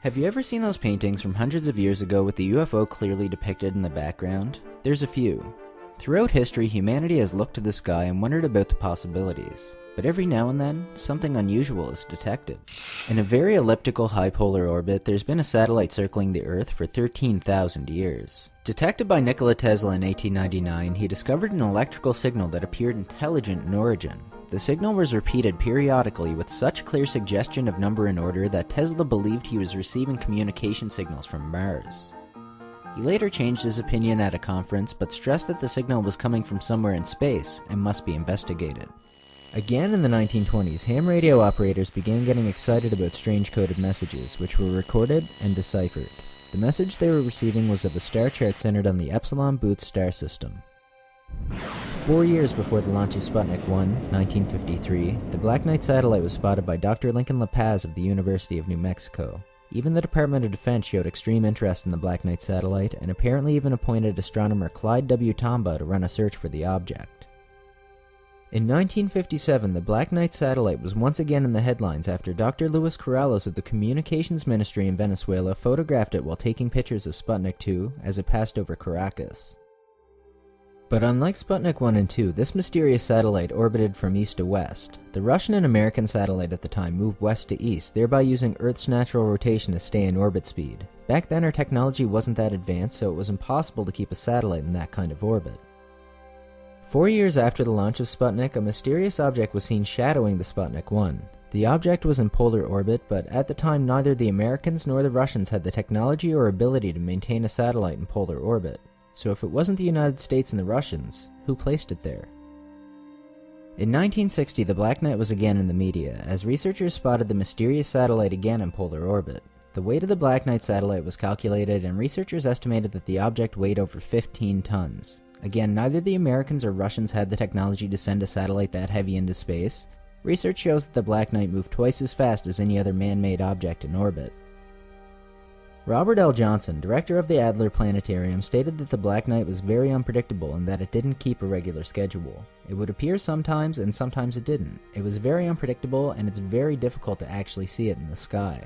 Have you ever seen those paintings from hundreds of years ago with the UFO clearly depicted in the background? There's a few. Throughout history, humanity has looked to the sky and wondered about the possibilities. But every now and then, something unusual is detected. In a very elliptical high polar orbit, there's been a satellite circling the Earth for 13,000 years. Detected by Nikola Tesla in 1899, he discovered an electrical signal that appeared intelligent in origin. The signal was repeated periodically with such clear suggestion of number and order that Tesla believed he was receiving communication signals from Mars. He later changed his opinion at a conference, but stressed that the signal was coming from somewhere in space and must be investigated. Again in the 1920s, ham radio operators began getting excited about strange coded messages, which were recorded and deciphered. The message they were receiving was of a star chart centered on the Epsilon Booth star system. 4 years before the launch of Sputnik 1, 1953, the Black Knight satellite was spotted by Dr. Lincoln La Paz of the University of New Mexico. Even the Department of Defense showed extreme interest in the Black Knight satellite, and apparently even appointed astronomer Clyde W. Tombaugh to run a search for the object. In 1957, the Black Knight satellite was once again in the headlines after Dr. Luis Corrales of the Communications Ministry in Venezuela photographed it while taking pictures of Sputnik 2 as it passed over Caracas. But unlike Sputnik 1 and 2, this mysterious satellite orbited from east to west. The Russian and American satellite at the time moved west to east, thereby using Earth's natural rotation to stay in orbit speed. Back then our technology wasn't that advanced, so it was impossible to keep a satellite in that kind of orbit. 4 years after the launch of Sputnik, a mysterious object was seen shadowing the Sputnik 1. The object was in polar orbit, but at the time neither the Americans nor the Russians had the technology or ability to maintain a satellite in polar orbit. So if it wasn't the United States and the Russians, who placed it there? In 1960, the Black Knight was again in the media, as researchers spotted the mysterious satellite again in polar orbit. The weight of the Black Knight satellite was calculated, and researchers estimated that the object weighed over 15 tons. Again, neither the Americans or Russians had the technology to send a satellite that heavy into space. Research shows that the Black Knight moved twice as fast as any other man-made object in orbit. Robert L. Johnson, director of the Adler Planetarium, stated that the Black Knight was very unpredictable and that it didn't keep a regular schedule. It would appear sometimes and sometimes it didn't. It was very unpredictable and it's very difficult to actually see it in the sky.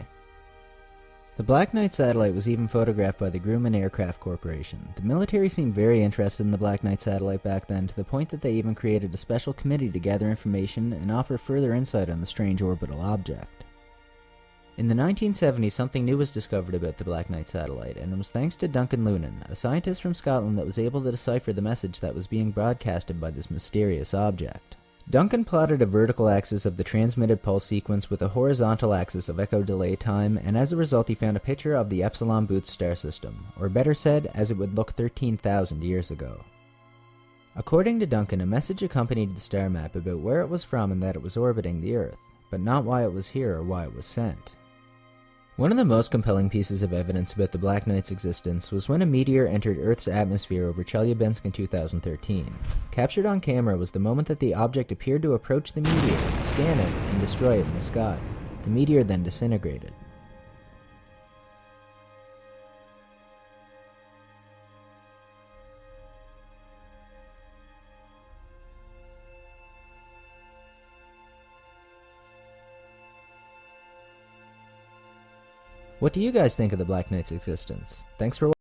The Black Knight satellite was even photographed by the Grumman Aircraft Corporation. The military seemed very interested in the Black Knight satellite back then, to the point that they even created a special committee to gather information and offer further insight on the strange orbital object. In the 1970s, something new was discovered about the Black Knight satellite, and it was thanks to Duncan Lunan, a scientist from Scotland that was able to decipher the message that was being broadcasted by this mysterious object. Duncan plotted a vertical axis of the transmitted pulse sequence with a horizontal axis of echo delay time, and as a result he found a picture of the Epsilon Booth star system, or better said, as it would look 13,000 years ago. According to Duncan, a message accompanied the star map about where it was from and that it was orbiting the Earth, but not why it was here or why it was sent. One of the most compelling pieces of evidence about the Black Knight's existence was when a meteor entered Earth's atmosphere over Chelyabinsk in 2013. Captured on camera was the moment that the object appeared to approach the meteor, scan it, and destroy it in the sky. The meteor then disintegrated. What do you guys think of the Black Knight's existence? Thanks for watching.